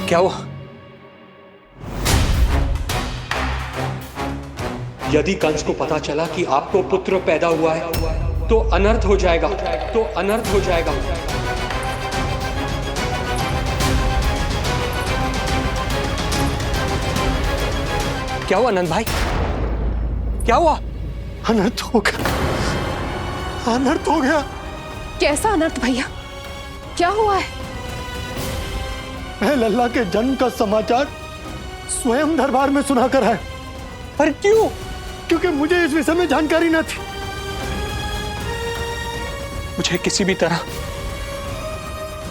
क्या हुआ? यदि कंस को पता चला कि आपको पुत्र पैदा हुआ है तो अनर्थ हो जाएगा, तो अनर्थ हो जाएगा। क्या हुआ नंद भाई? क्या हुआ? अनर्थ हो गया, अनर्थ हो गया। कैसा अनर्थ भैया? क्या हुआ है? मैं लल्ला के जन्म का समाचार स्वयं दरबार में सुनाकर आया। पर क्यों? क्योंकि मुझे इस विषय में जानकारी न थी। मुझे किसी भी तरह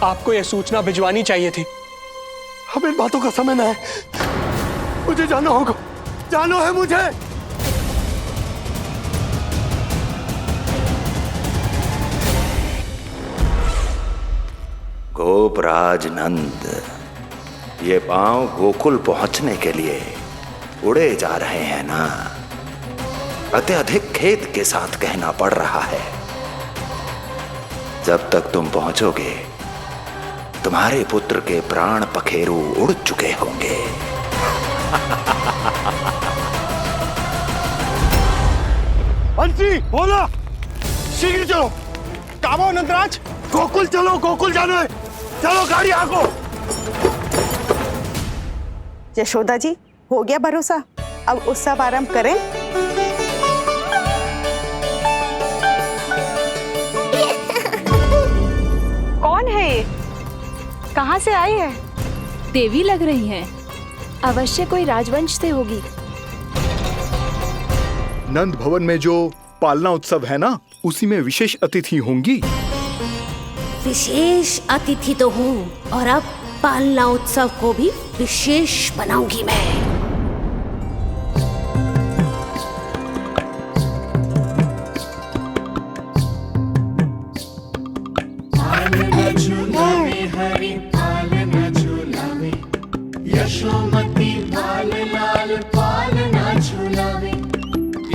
आपको यह सूचना भिजवानी चाहिए थी। अब इन बातों का समय न है, मुझे जाना होगा, जाना है मुझे। गोपराज नंद, ये पांव गोकुल पहुंचने के लिए उड़े जा रहे हैं ना। अत्यधिक खेद के साथ कहना पड़ रहा है, जब तक तुम पहुंचोगे तुम्हारे पुत्र के प्राण पखेरु उड़ चुके होंगे। बंसी बोला, शीघ्र चलो। काबो नंदराज, गोकुल चलो, गोकुल जाना है। चलो गाड़ी आगो। यशोदा जी, हो गया भरोसा, अब उत्सव आरंभ करें। कौन है ये? कहाँ से आई है? देवी लग रही हैं। अवश्य कोई राजवंश से होगी। नंद भवन में जो पालना उत्सव है ना, उसी में विशेष अतिथि होंगी। विशेष अतिथि तो हूँ, और अब पालना उत्सव को भी विशेष बनाऊंगी मैं। पालना झूलावे हरि पालना झूलावे, यशोमती बाल लाल पालना झूलावे।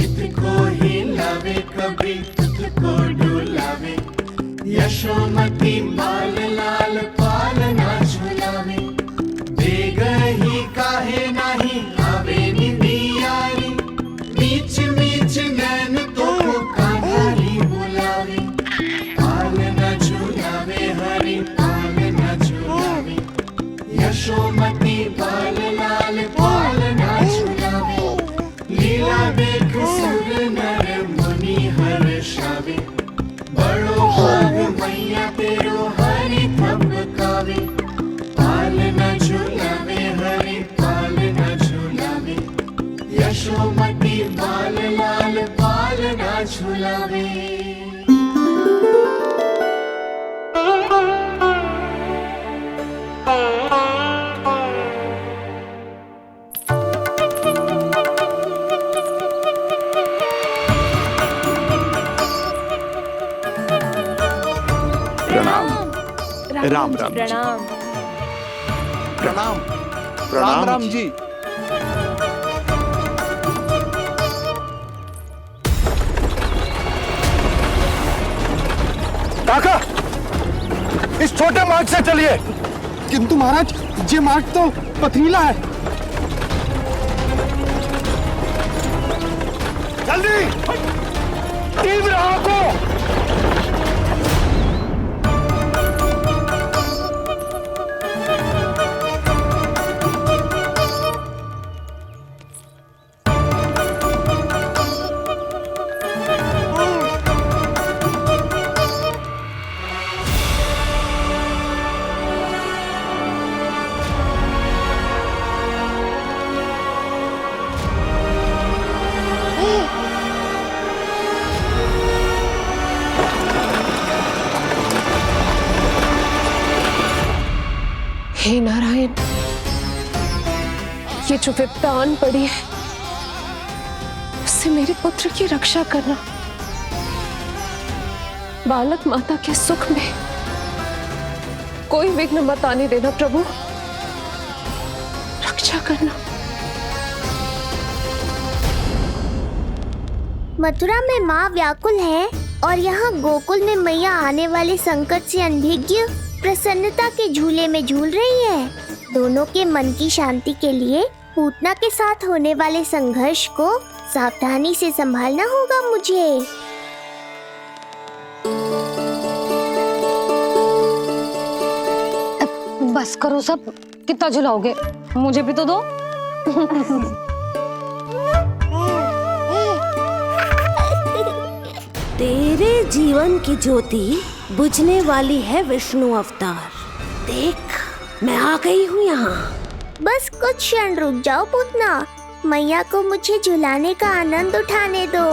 इतको हिलावे कभी तुझको डुलावे, यशोमती बाल लाल पालना झूलावे। बेग ही काहे नाही आवे निदियारी, मीच मीच नैन तो कान्हारी बुलावे। पालना झूलावे हरि पालना झूलावे, यशोमती बाल लाल पालना झूलावे। लीला देख सुर नर मुनि हर्षावे, बड़ो भाग मैया तेरो हरि थपकावे। पालना झूलावे हरि पालना झूलावे, यशोमती बाल लाल पालना झूलावे। राम राम जी। प्रणाम। प्रणाम प्रणाम राम जी। काका, इस छोटे मार्ग से चलिए। किंतु महाराज, ये मार्ग तो पथरीला है। जल्दी तीव्र आंखों। हे नारायण, ये जो विपदा आन पड़ी है, उससे मेरे पुत्र की रक्षा करना। बालक माता के सुख में कोई विघ्न मत आने देना प्रभु, रक्षा करना। मथुरा में माँ व्याकुल है और यहाँ गोकुल में मैया आने वाले संकट से अनभिज्ञ प्रसन्नता के झूले में झूल रही है। दोनों के मन की शांति के लिए पूतना के साथ होने वाले संघर्ष को सावधानी से संभालना होगा मुझे। बस करो सब, कितना झुलाओगे, मुझे भी तो दो। तेरे जीवन की ज्योति बुझने वाली है विष्णु अवतार। देख, मैं आ गई हूँ यहाँ। बस कुछ क्षण रुक जाओ पूतना, मैया को मुझे झुलाने का आनंद उठाने दो।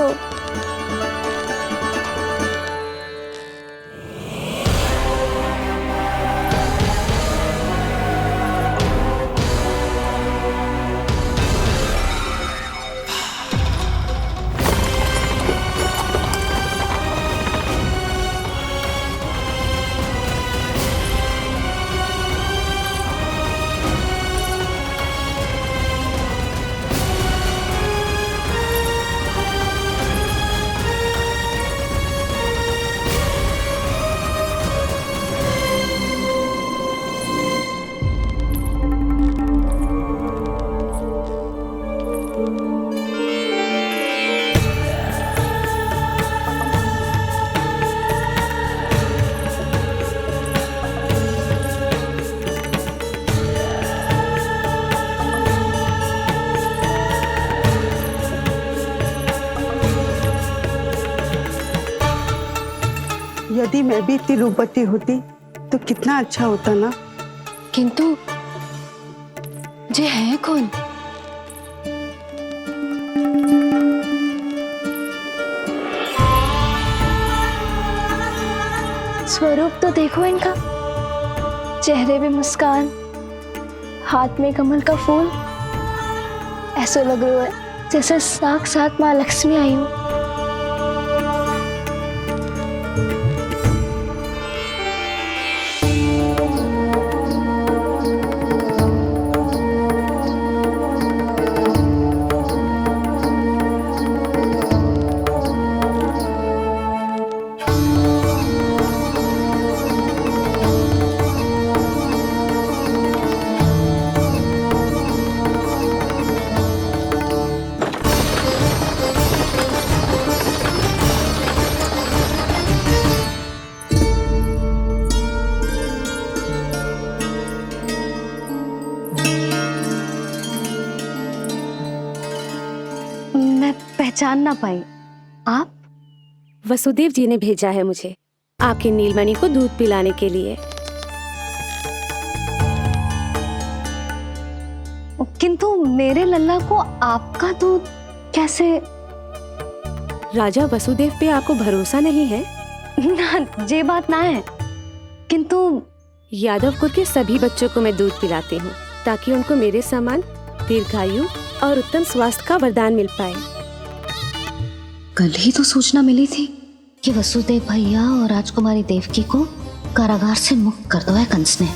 यदि मैं भी इतनी रूपवती होती तो कितना अच्छा होता ना। किंतु ये है कौन? स्वरूप तो देखो इनका, चेहरे पे मुस्कान, हाथ में कमल का फूल। ऐसा लग रहा है जैसे साक्षात माँ लक्ष्मी आई हो। पहचान ना पाई। आप? वसुदेव जी ने भेजा है मुझे आपकी नीलमणि को दूध पिलाने के लिए। किंतु मेरे लल्ला को आपका दूध कैसे? राजा वसुदेव पे आपको भरोसा नहीं है? ना, ये बात ना है। किंतु यादव कुल के सभी बच्चों को मैं दूध पिलाती हूँ ताकि उनको मेरे समान दीर्घायु और उत्तम स्वास्थ्य का वरदान मिल पाए। कल ही तो सूचना मिली थी कि वसुदेव भैया और राजकुमारी देवकी को कारागार से मुक्त कर दो है कंस ने,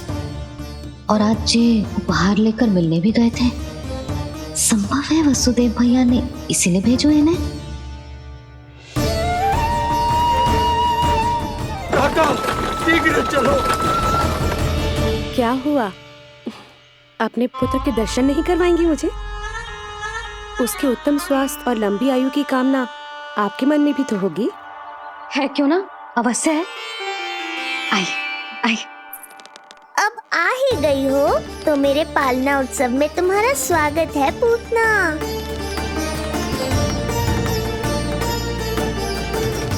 और आज ये उपहार लेकर मिलने भी गए थे। संभव है वसुदेव भैया ने इसीलिए भेजो इन्हें। शीघ्र चलो। क्या हुआ? अपने पुत्र के दर्शन नहीं करवाएंगी मुझे? उसके उत्तम स्वास्थ्य और लंबी आयु की कामना आपके मन में भी तो होगी। है क्यों ना, अवश्य है। आई आई। अब आ ही गई हो तो मेरे पालना उत्सव में तुम्हारा स्वागत है पूतना।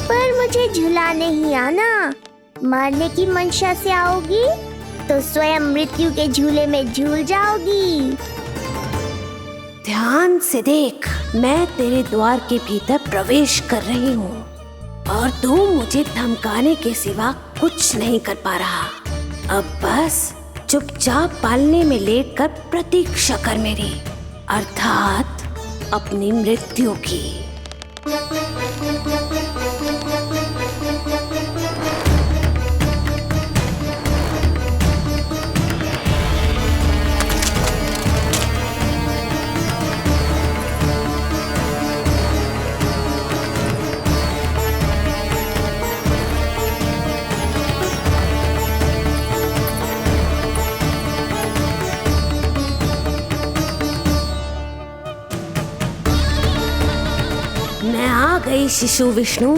पर मुझे झुला नहीं आना। मारने की मंशा से आओगी तो स्वयं मृत्यु के झूले में झूल जाओगी। ध्यान से देख, मैं तेरे द्वार के भीतर प्रवेश कर रही हूँ और तू मुझे धमकाने के सिवा कुछ नहीं कर पा रहा। अब बस चुपचाप पालने में लेटकर प्रतीक्षा कर मेरी, अर्थात अपनी मृत्यु की। कहाँ गई शिशु विष्णु,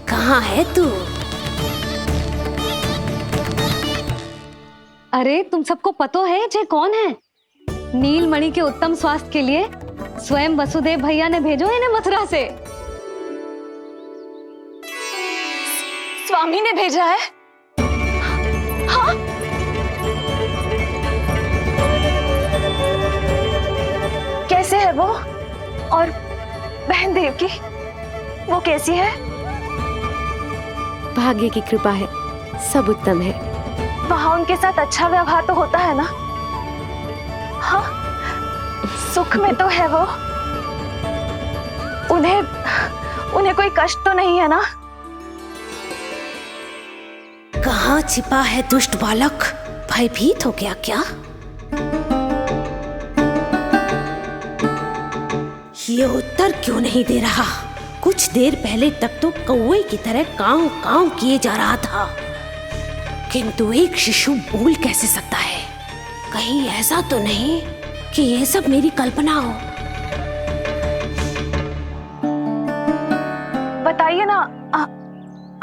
कहाँ है तू? अरे तुम सबको पतो है जे कौन है? नीलमणि के उत्तम स्वास्थ्य के लिए स्वयं वसुदेव भैया ने भेजो इन्हें मथुरा से। स्वामी ने भेजा है? हाँ? कैसे है वो? और बहन देवकी, वो कैसी है? भाग्य की कृपा है, सब उत्तम है। वहां उनके साथ अच्छा व्यवहार तो होता है ना? हाँ, सुख में तो है वो। उन्हें कोई कष्ट तो नहीं है ना? कहाँ छिपा है दुष्ट बालक? भयभीत हो गया क्या? ये उत्तर क्यों नहीं दे रहा? कुछ देर पहले तक तो कौवे की तरह कांव कांव किए जा रहा था, किंतु एक शिशु बोल कैसे सकता है? कहीं ऐसा तो नहीं कि ये सब मेरी कल्पना हो? बताइए ना,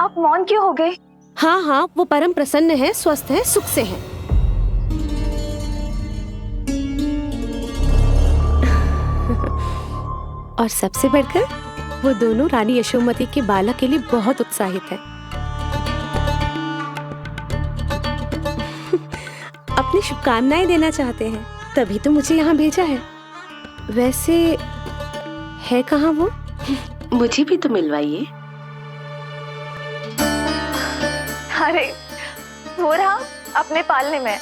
आप मौन क्यों हो गए? हाँ हाँ, वो परम प्रसन्न है, स्वस्थ है, सुख से है। और सबसे बढ़कर वो दोनों रानी यशोमती के बालक के लिए बहुत उत्साहित है। अपनी शुभकामनाएं देना चाहते हैं, तभी तो मुझे यहाँ भेजा है। वैसे है कहाँ वो? मुझे भी तो मिलवाइए। अरे वो रहा अपने पालने में।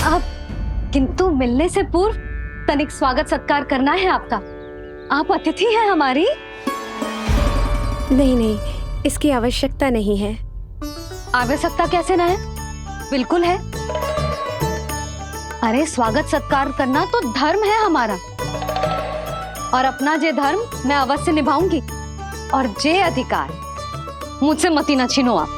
आप किंतु मिलने से पूर्व तनिक स्वागत सत्कार करना है आपका। आप अतिथि हैं हमारी। नहीं नहीं, इसकी आवश्यकता नहीं है। आवश्यकता कैसे ना है? बिल्कुल है। अरे स्वागत सत्कार करना तो धर्म है हमारा, और अपना जे धर्म मैं अवश्य निभाऊंगी, और जे अधिकार मुझसे मती न छीनो आप।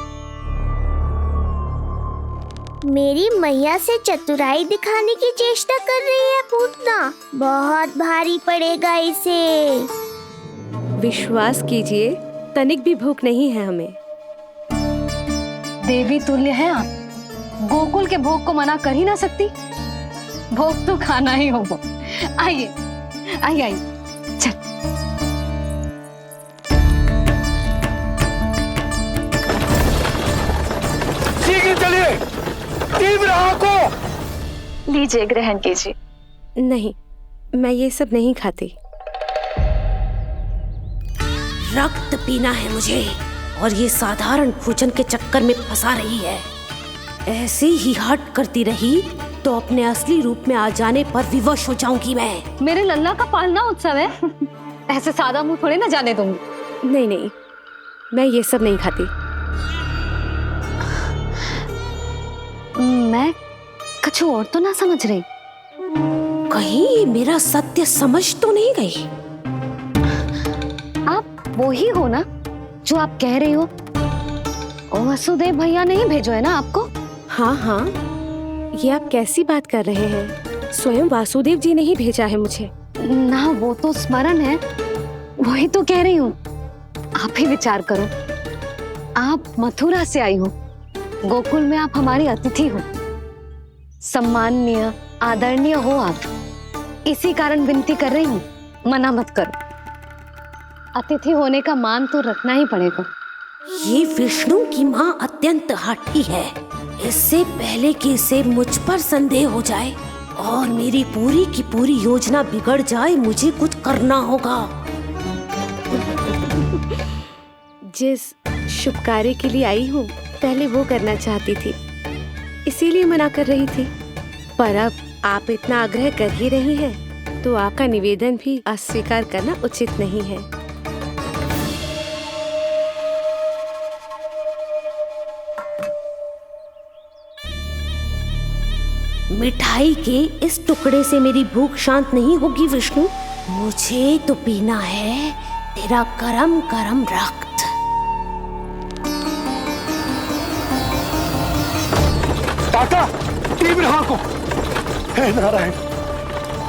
मेरी मैया से चतुराई दिखाने की चेष्टा कर रही है पूतना। बहुत भारी पड़ेगा इसे। विश्वास कीजिए, तनिक भी भूख नहीं है हमें। देवी तुल्य हैं आप, गोकुल के भोग को मना कर ही ना सकती। भोग तो खाना ही होगा। आइए आइए आइए, चल। शीघ्र चलिए, तीव्र आंखों। लीजिए, ग्रहण कीजिए। नहीं, मैं ये सब नहीं खाती। रक्त पीना है मुझे, और ये साधारण भोजन के चक्कर में फंसा रही है। ऐसे ही हट करती रही तो अपने असली रूप में आ जाने पर विवश हो जाऊंगी मैं। मेरे लल्ला का पालना उत्सव है, ऐसे सादा मुंह थोड़े ना जाने दूंगी। नहीं नहीं, मैं ये सब नहीं खाती। मैं कुछ और तो ना समझ रही। कहीं ये मेरा सत्य समझ तो नहीं गई? आप वो ही हो ना जो आप कह रही हो? ओ वसुदेव भैया ने ही भेजो है ना आपको? हाँ हाँ, ये आप कैसी बात कर रहे हैं? स्वयं वासुदेव जी ने ही भेजा है मुझे। ना वो तो स्मरण है, वही तो कह रही हूँ। आप ही विचार करो, आप मथुरा से आई हो, गोकुल में आप हमारी अतिथि हो, सम्माननीय आदरणीय हो आप। इसी कारण विनती कर रही हूँ, मना मत करो। अतिथि होने का मान तो रखना ही पड़ेगा। ये विष्णु की माँ अत्यंत हठी है। इससे पहले कि इसे मुझ पर संदेह हो जाए और मेरी पूरी की पूरी योजना बिगड़ जाए, मुझे कुछ करना होगा। जिस शुभ कार्य के लिए आई हूँ, पहले वो करना चाहती थी, इसीलिए मना कर रही थी। पर अब आप इतना आग्रह कर ही रही हैं, तो आपका निवेदन भी अस्वीकार करना उचित नहीं है। मिठाई के इस टुकड़े से मेरी भूख शांत नहीं होगी विष्णु। मुझे तो पीना है तेरा गरम गरम रक्त। काका, तीव्र आंखों। हे नारायण,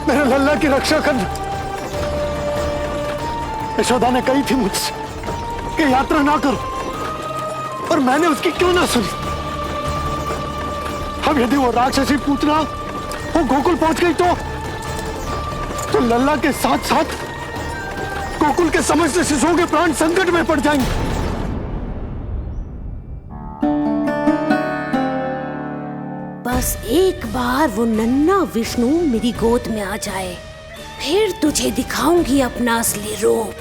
मेरे लल्ला की रक्षा करना। यशोदा ने कही थी मुझसे कि यात्रा ना करो, और मैंने उसकी क्यों ना सुनी। अब यदि वो राक्षसी पूतना वो गोकुल पहुंच गई तो लल्ला के साथ साथ गोकुल के समस्त शिशुओं के प्राण संकट में पड़ जाएंगे। बस एक बार वो नन्हा विष्णु मेरी गोद में आ जाए, फिर तुझे दिखाऊंगी अपना असली रूप।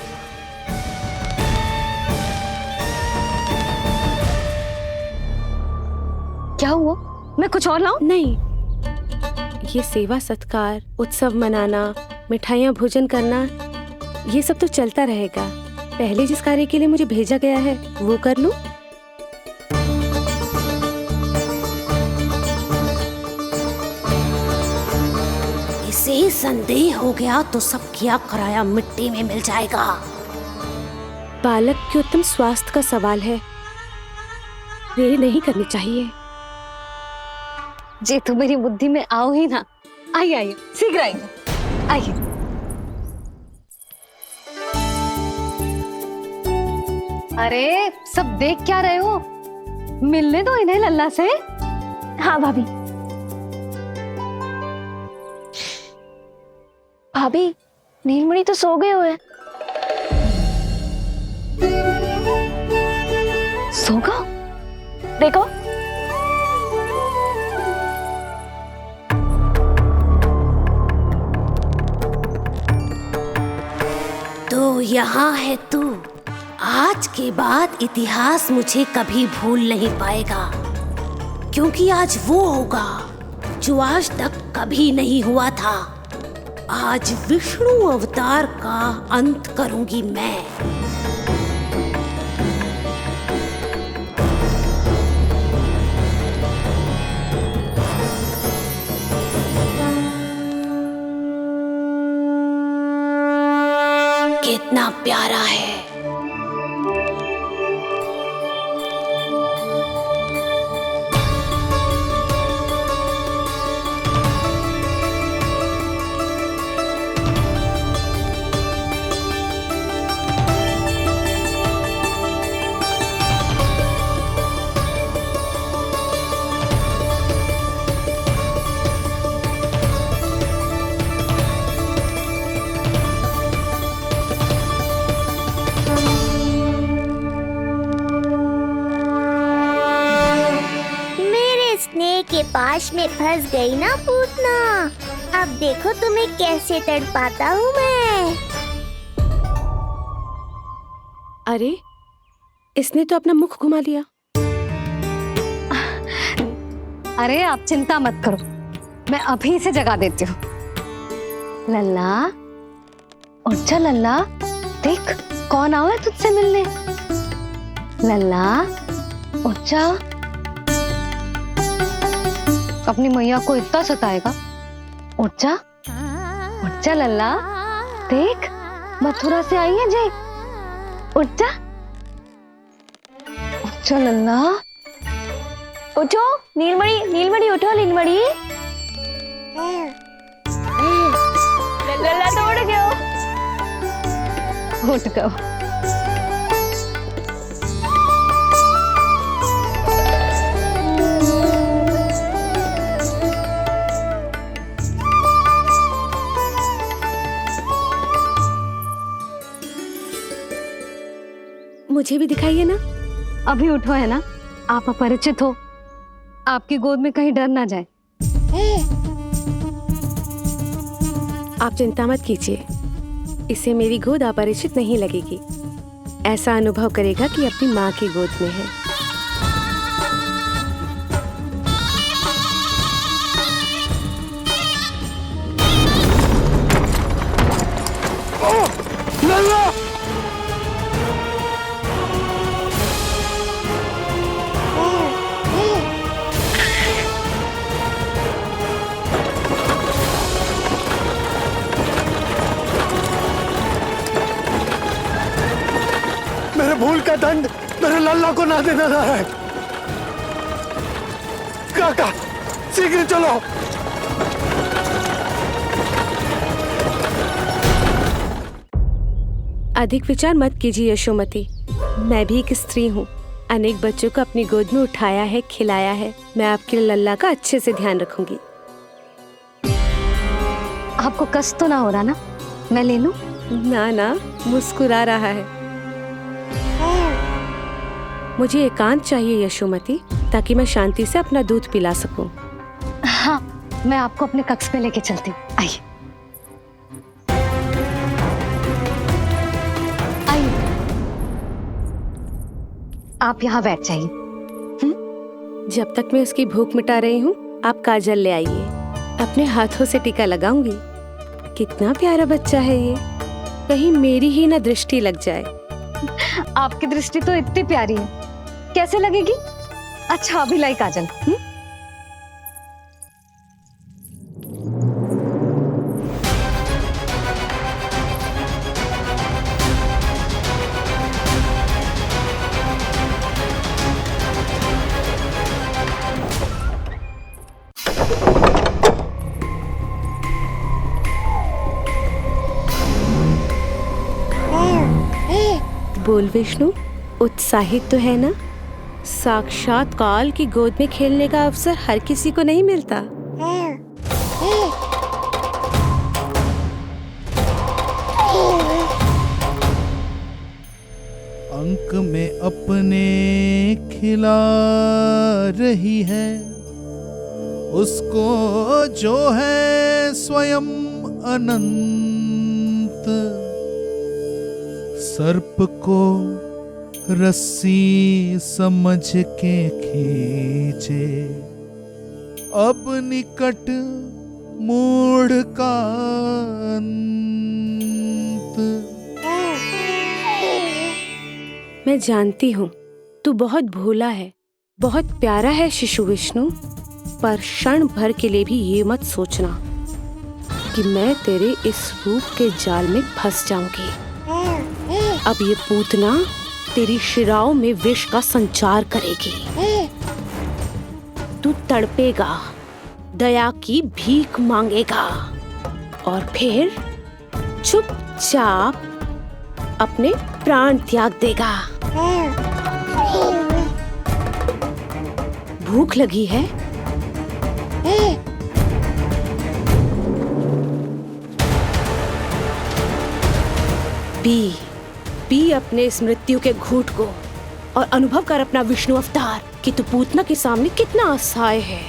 क्या हुआ? मैं कुछ और लाऊं? नहीं, ये सेवा सत्कार, उत्सव मनाना, मिठाइयाँ भोजन करना, ये सब तो चलता रहेगा। पहले जिस कार्य के लिए मुझे भेजा गया है वो कर लूं। इसे संदेह हो गया तो सब किया कराया मिट्टी में मिल जाएगा। बालक के उत्तम स्वास्थ्य का सवाल है, देरी नहीं करनी चाहिए। जे तो मेरी बुद्धि में आओ ही ना। आइए आइए, शीघ्र आइए, आइए। अरे सब देख क्या रहे हो? मिलने दो इन्हें लल्ला से। हाँ भाभी। भाभी, नीलमणि तो सो गए हुए। सो गो? देखो। तो यहाँ है तू। आज के बाद इतिहास मुझे कभी भूल नहीं पाएगा, क्योंकि आज वो होगा जो आज तक कभी नहीं हुआ था। आज विष्णु अवतार का अंत करूंगी मैं। कितना प्यारा है। के पास में फंस गई ना पूतना। अब देखो तुम्हें कैसे तड़पाता हूँ मैं। अरे, इसने तो अपना मुख घुमा लिया। अरे आप चिंता मत करो, मैं अभी से जगा देती हूँ। लल्ला, उठ जा लल्ला, देख कौन आया तुझसे मिलने। लल्ला, उठ जा। अपनी मैया को इतना सताएगा। उठ जा लल्ला, देख मथुरा से आई है जय। उठ जा लल्ला। उठो नीलमणि, नीलमणि उठो नीलमणि। लल्ला तो उठ गयो। उठ गयो। मुझे भी दिखाइए ना। अभी उठो है ना, आप अपरिचित हो, आपकी गोद में कहीं डर ना जाए। आप चिंता मत कीजिए, इसे मेरी गोद अपरिचित नहीं लगेगी। ऐसा अनुभव करेगा कि अपनी माँ की गोद में है। मेरे भूल का दंड मेरे लल्ला को ना देना है। काका, शीघ्र चलो। अधिक विचार मत कीजिए यशोमती। मैं भी एक स्त्री हूँ, अनेक बच्चों को अपनी गोद में उठाया है, खिलाया है। मैं आपके लल्ला का अच्छे से ध्यान रखूंगी। आपको कष्ट तो ना हो रहा ना? मैं ले लूं? ना ना, मुस्कुरा रहा है। मुझे एकांत चाहिए यशोमती, ताकि मैं शांति से अपना दूध पिला सकूं। हाँ, मैं आपको अपने कक्ष पे लेके चलती हूँ। आइए आइए, आप यहाँ बैठ जाइए। जब तक मैं उसकी भूख मिटा रही हूँ, आप काजल ले आइए। अपने हाथों से टीका लगाऊंगी। कितना प्यारा बच्चा है ये, कहीं मेरी ही ना दृष्टि लग जाए। आपकी दृष्टि तो इतनी प्यारी है, कैसे लगेगी? अच्छा अभी लाई काजल। बोल विष्णु, उत्साहित तो है ना? साक्षात काल की गोद में खेलने का अवसर हर किसी को नहीं मिलता। अंक में अपने खिला रही है, उसको जो है स्वयं अनंत। सर्प को रस्सी समझ के खींचे, अब निकट मूढ़ का अंत। मैं जानती हूँ तू बहुत भोला है, बहुत प्यारा है शिशु विष्णु, पर क्षण भर के लिए भी ये मत सोचना कि मैं तेरे इस रूप के जाल में फंस जाऊंगी। अब ये पूतना तेरी शिराओं में विष का संचार करेगी। तू तड़पेगा, दया की भीख मांगेगा और फिर चुपचाप अपने प्राण त्याग देगा। भूख लगी है? पी अपने इस मृत्यु के घूंट को और अनुभव कर अपना विष्णु अवतार कि तू पूतना के सामने कितना असहाय है।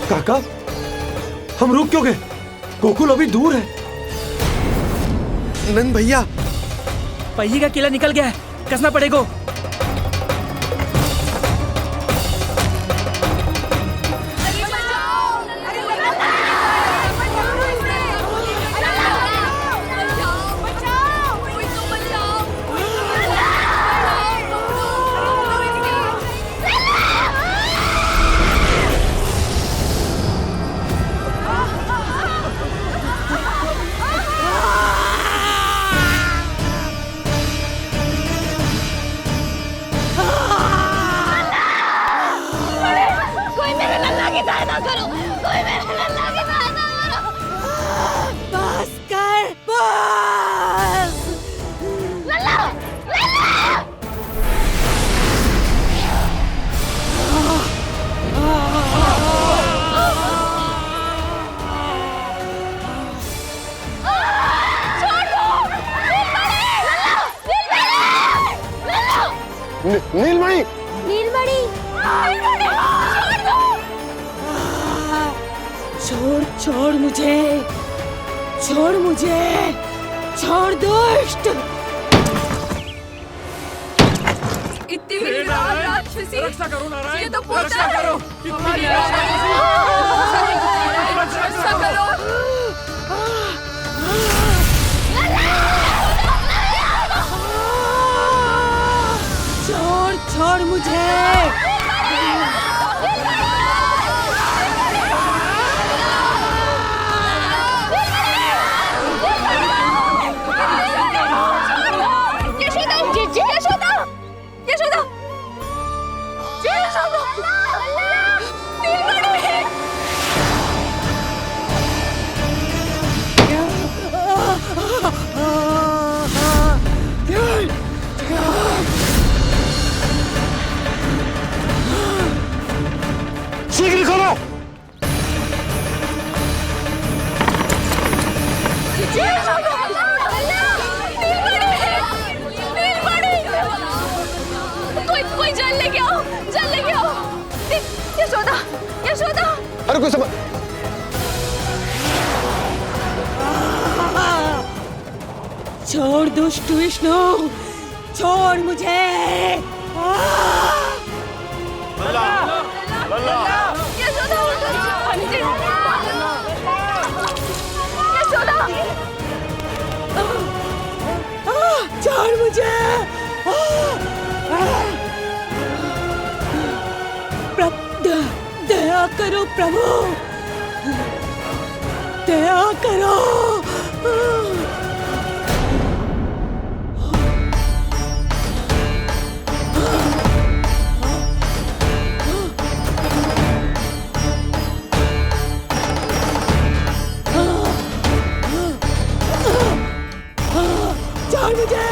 काका, हम रुक क्यों गए? गोकुल अभी दूर है। नंद भैया, पहिए का किला निकल गया है, कसना पड़ेगा। नीलमणि नीलमणि छोड़ छोड़ मुझे, छोड़ मुझे, छोड़ दुष्ट। इतनी बड़ी राक्षसी, रक्षा करो नारायण, ये तो रक्षा करो, रक्षा करो। छोड़ छोड़ मुझे। शीघ्र खोलो। कोई जल लेके आओ, जल लेके आओ। यशोदा, यशोदा। अरे कोई समझ। छोड़ दुष्ट विष्णु, छोड़ मुझे। यशोदा, यशोदा। छोड़ मुझे। दया करो प्रभु, दया करो। छोड़ मुझे।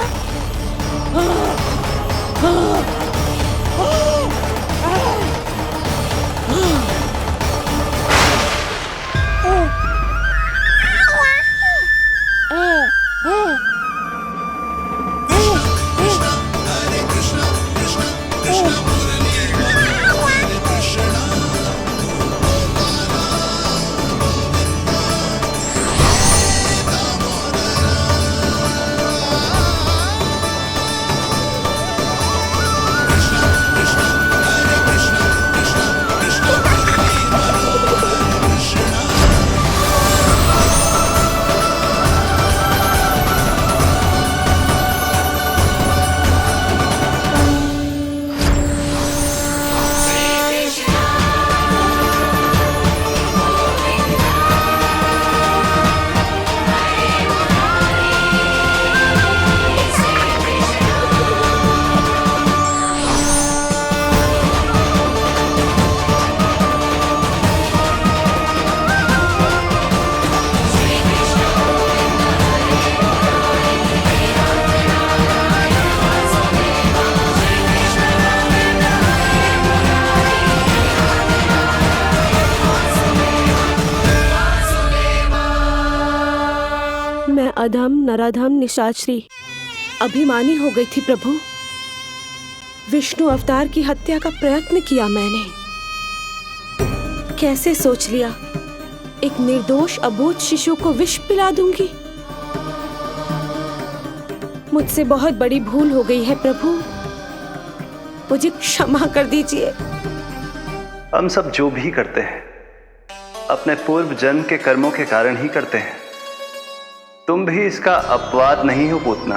अधम नराधम निशाचरी अभिमानी हो गई थी प्रभु। विष्णु अवतार की हत्या का प्रयत्न किया मैंने। कैसे सोच लिया एक निर्दोष अबोध शिशु को विष पिला दूंगी। मुझसे बहुत बड़ी भूल हो गई है प्रभु, मुझे क्षमा कर दीजिए। हम सब जो भी करते हैं अपने पूर्व जन्म के कर्मों के कारण ही करते हैं। तुम भी इसका अपवाद नहीं हो पूतना।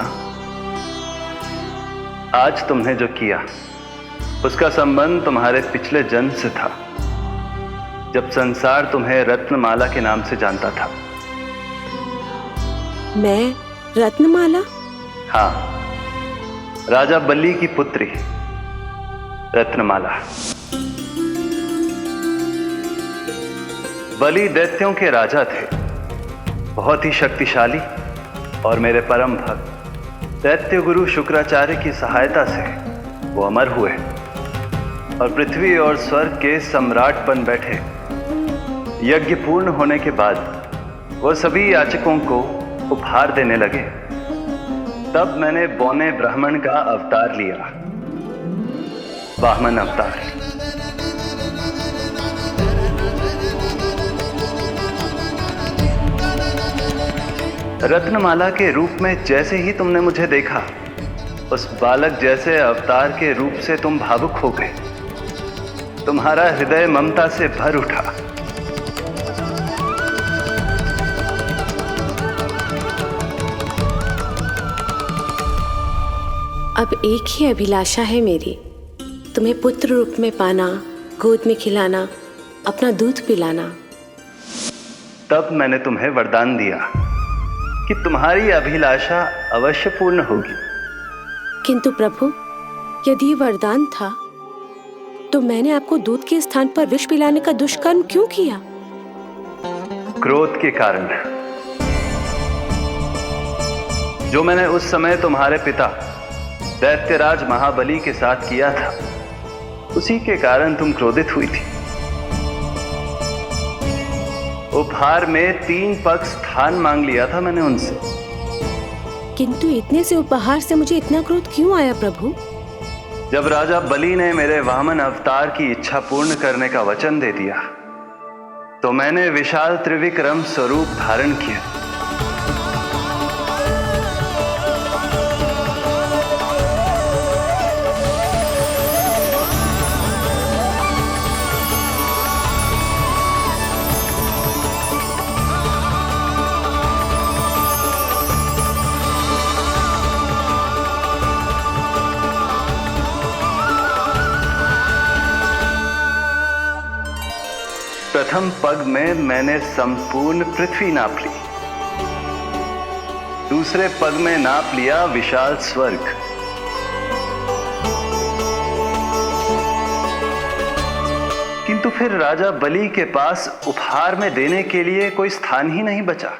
आज तुमने जो किया उसका संबंध तुम्हारे पिछले जन्म से था, जब संसार तुम्हें रत्नमाला के नाम से जानता था। मैं रत्नमाला? हाँ, राजा बलि की पुत्री रत्नमाला। बलि दैत्यों के राजा थे, बहुत ही शक्तिशाली, और मेरे परम भक्त दैत्य गुरु शुक्राचार्य की सहायता से वो अमर हुए और पृथ्वी और स्वर्ग के सम्राट बन बैठे। यज्ञ पूर्ण होने के बाद वो सभी याचकों को उपहार देने लगे। तब मैंने बौने ब्राह्मण का अवतार लिया वामन अवतार। रत्नमाला के रूप में जैसे ही तुमने मुझे देखा, उस बालक जैसे अवतार के रूप से तुम भावुक हो गए। तुम्हारा हृदय ममता से भर उठा। अब एक ही अभिलाषा है मेरी, तुम्हें पुत्र रूप में पाना, गोद में खिलाना, अपना दूध पिलाना। तब मैंने तुम्हें वरदान दिया कि तुम्हारी अभिलाषा अवश्य पूर्ण होगी। किंतु प्रभु, यदि वरदान था तो मैंने आपको दूध के स्थान पर विष पिलाने का दुष्कर्म क्यों किया? क्रोध के कारण, जो मैंने उस समय तुम्हारे पिता दैत्यराज महाबली के साथ किया था, उसी के कारण तुम क्रोधित हुई थी। उपहार में 3 पग स्थान मांग लिया था मैंने उनसे। किंतु इतने से उपहार से मुझे इतना क्रोध क्यों आया प्रभु? जब राजा बलि ने मेरे वामन अवतार की इच्छा पूर्ण करने का वचन दे दिया, तो मैंने विशाल त्रिविक्रम स्वरूप धारण किया। प्रथम पग में मैंने संपूर्ण पृथ्वी नाप ली। दूसरे पग में नाप लिया विशाल स्वर्ग। किंतु फिर राजा बलि के पास उपहार में देने के लिए कोई स्थान ही नहीं बचा।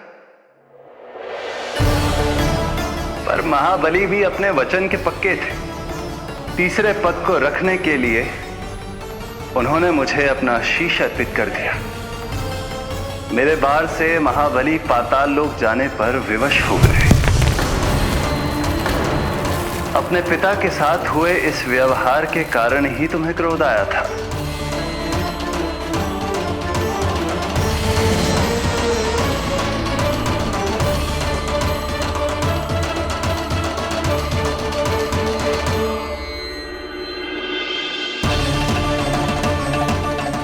पर महाबली भी अपने वचन के पक्के थे। तीसरे पग को रखने के लिए उन्होंने मुझे अपना शीश अर्पित कर दिया। मेरे बार से महाबली पाताल लोक जाने पर विवश हो गए। अपने पिता के साथ हुए इस व्यवहार के कारण ही तुम्हें क्रोध आया था।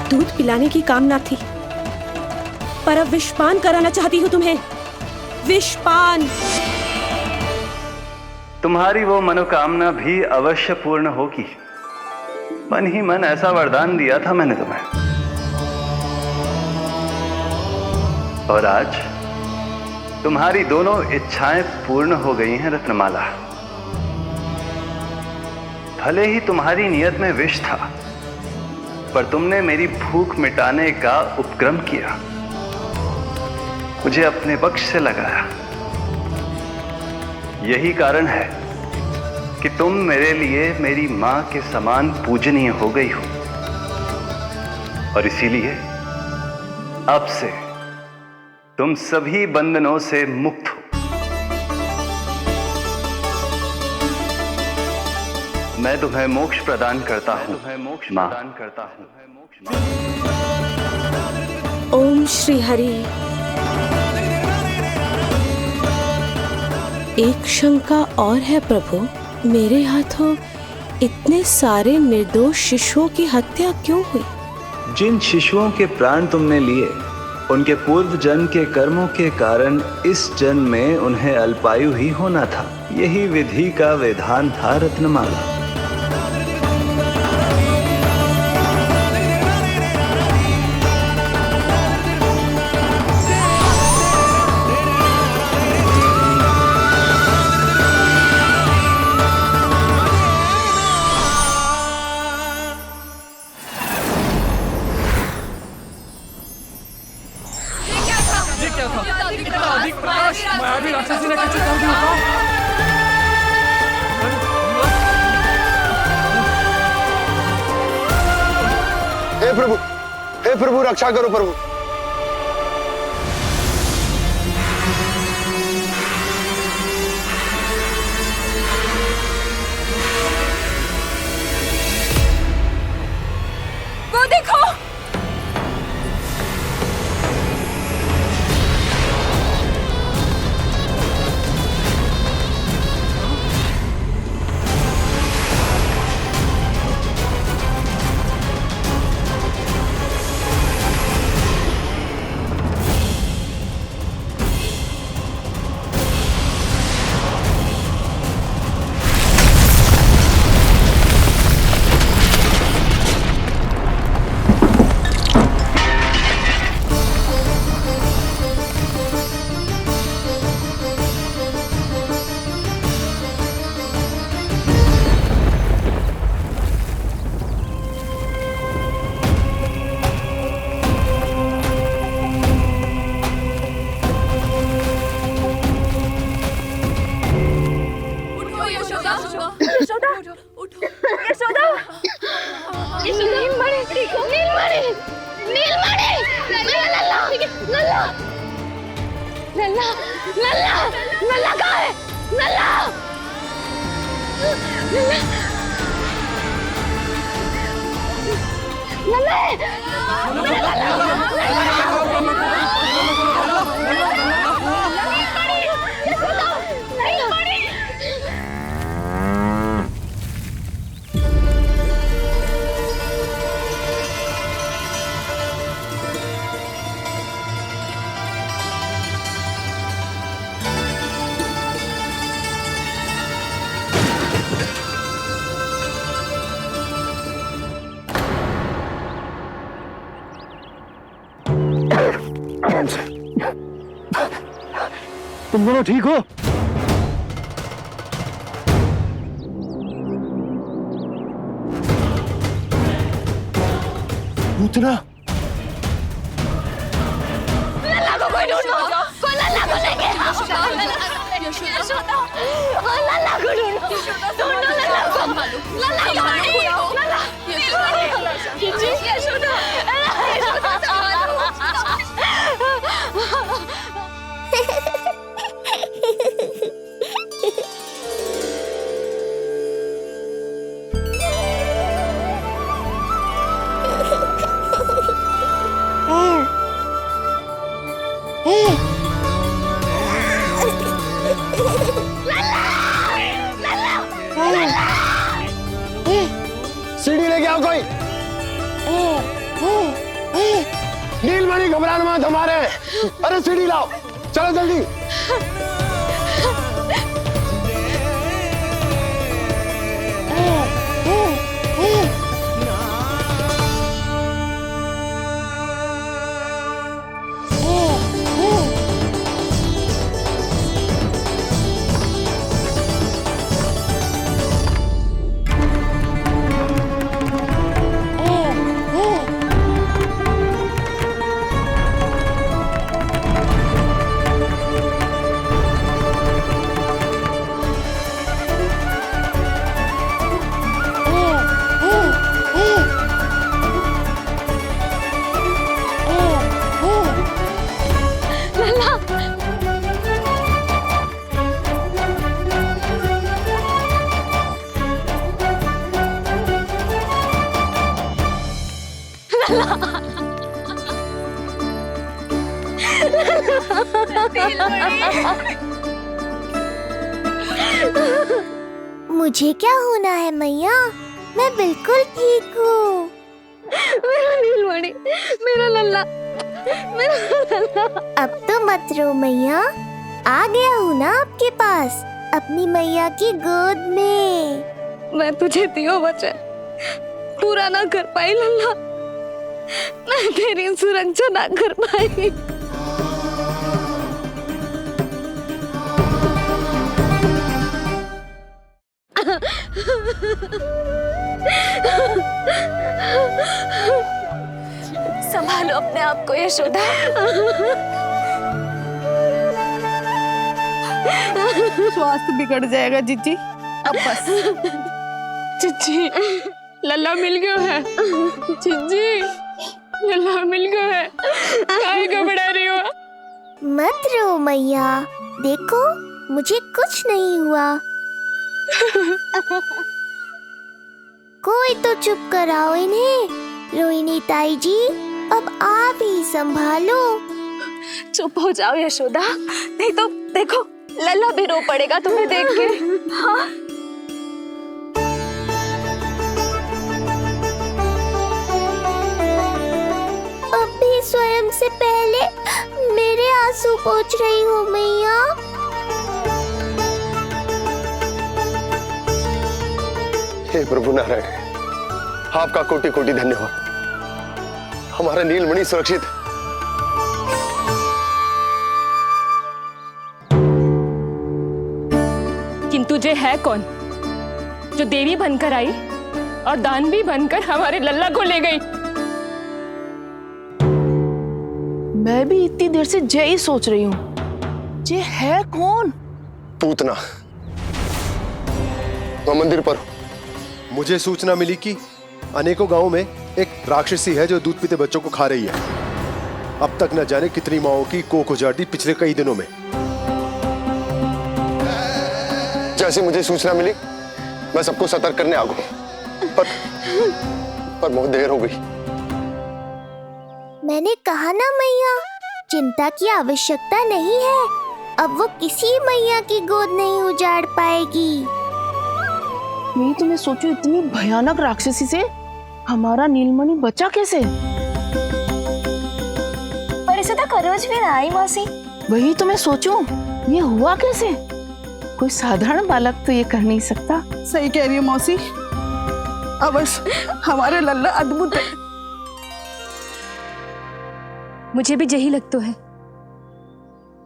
दूध पिलाने की कामना थी, पर अब विषपान कराना चाहती हूँ तुम्हें। विषपान। तुम्हारी वो मनोकामना भी अवश्य पूर्ण होगी। मन ही मन ऐसा वरदान दिया था मैंने तुम्हें। और आज तुम्हारी दोनों इच्छाएं पूर्ण हो गई हैं रत्नमाला। भले ही तुम्हारी नियत में विष था, पर तुमने मेरी भूख मिटाने का उपक्रम किया, मुझे अपने पक्ष से लगाया। यही कारण है कि तुम मेरे लिए मेरी मां के समान पूजनीय हो गई हो। और इसीलिए अब से तुम सभी बंधनों से मुक्त हो। मैं तुम्हें मोक्ष प्रदान करता हूं, मां। ओम श्री हरि। एक शंका और है प्रभु, मेरे हाथों इतने सारे निर्दोष शिशुओं की हत्या क्यों हुई? जिन शिशुओं के प्राण तुमने लिए, उनके पूर्व जन्म के कर्मों के कारण इस जन्म में उन्हें अल्पायु ही होना था। यही विधि का विधान था रत्नमाला। हे प्रभु रक्षा करो प्रभु। लल्ला लल्ला लल्ला कहाँ है? लल्ला तुम दोनों ठीक हो? पूतना लल्ला को कोई ढूंढो, कोई लल्ला को लेके आओ। यशोदा, लल्ला को ढूंढो, ढूंढो लल्ला को। लल्ला यशोदा, सीढ़ी लेके आओ कोई। नीलमणि घबराना मत, हमारे। अरे सीढ़ी लाओ, चलो जल्दी। मुझे क्या होना है मैया, मैं बिल्कुल ठीक हूँ। मेरा नीलमणि, मेरा लल्ला, मेरा लल्ला। अब तो मत रो मैया, आ गया हूँ ना आपके पास, अपनी मैया की गोद में। मैं तुझे दियो वचन पूरा ना कर पाई लल्ला, मैं तेरी सुरक्षा ना कर पाई। संभालो अपने आप को यशोदा। स्वास्थ्य बिगड़ जाएगा जीजी, अब बस। चिच्ची, लल्ला मिल गया है। चिच्ची, लल्ला मिल गया है। काहे घबरा रही हो? मत रो मैया, देखो मुझे कुछ नहीं हुआ। कोई तो चुप कराओ इन्हें। रोहिणी ताई जी, अब आप ही संभालो। चुप हो जाओ यशोदा, नहीं तो देखो लल्ला भी रो पड़ेगा तुम्हें देख के। हाँ? अब भी स्वयं से पहले मेरे आंसू पोंछ रही हो मैया। हे प्रभु नारायण, आपका कोटि कोटि धन्यवाद। हमारा नीलमणि सुरक्षित है। किंतु जे है कौन जो देवी बनकर आई और दानवी बनकर हमारे लल्ला को ले गई? मैं भी इतनी देर से जय ही सोच रही हूँ, जे है कौन? पूतना। तो मंदिर पर मुझे सूचना मिली कि अनेकों गांवों में एक राक्षसी है जो दूध पीते बच्चों को खा रही है। अब तक न जाने कितनी माओं की कोख उजाड़ दी पिछले कई दिनों में। जैसे मुझे सूचना मिली मैं सबको सतर्क करने आ गया, पर बहुत देर हो गई। मैंने कहा ना मैया, चिंता की आवश्यकता नहीं है। अब वो किसी मैया की गोद नहीं उजाड़ पाएगी। मैं तुम्हें सोचो, इतनी भयानक राक्षसी से हमारा नीलमणि बचा कैसे? पर इसे तो खरोच भी ना आई मौसी। वही तो मैं सोचूं, ये हुआ कैसे? कोई साधारण बालक तो ये कर नहीं सकता। सही कह रही है मौसी, अवश्य हमारे लल्ला अद्भुत है। मुझे भी यही लगता है,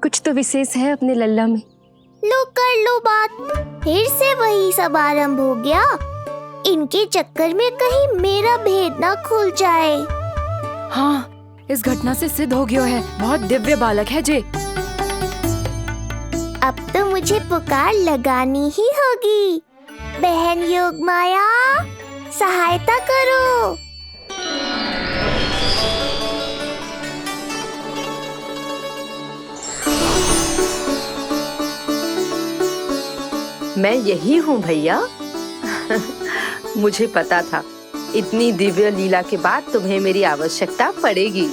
कुछ तो विशेष है अपने लल्ला में। लो कर लो बात, फिर से वही सब आरंभ हो गया। इनके चक्कर में कहीं मेरा भेद ना खुल जाए। हाँ, इस घटना से सिद्ध हो गया है, बहुत दिव्य बालक है जे। अब तो मुझे पुकार लगानी ही होगी। बहन योगमाया, सहायता करो। मैं यही हूँ भैया। मुझे पता था इतनी दिव्य लीला के बाद तुम्हें मेरी आवश्यकता पड़ेगी।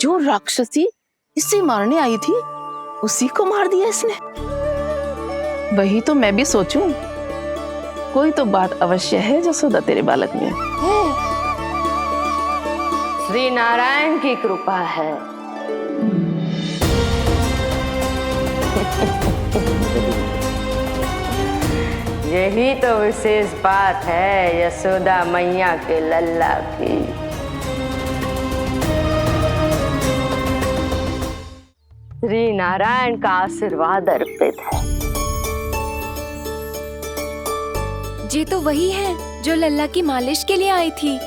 जो राक्षसी इसे मारने आई थी उसी को मार दिया इसने। वही तो मैं भी सोचूं, कोई तो बात अवश्य है जसोदा तेरे बालक में। श्री नारायण की कृपा है। यही तो विशेष बात है यशोदा मैया के लल्ला की। श्री नारायण का आशीर्वाद अर्पित है। ये तो वही है जो लल्ला की मालिश के लिए आई थी।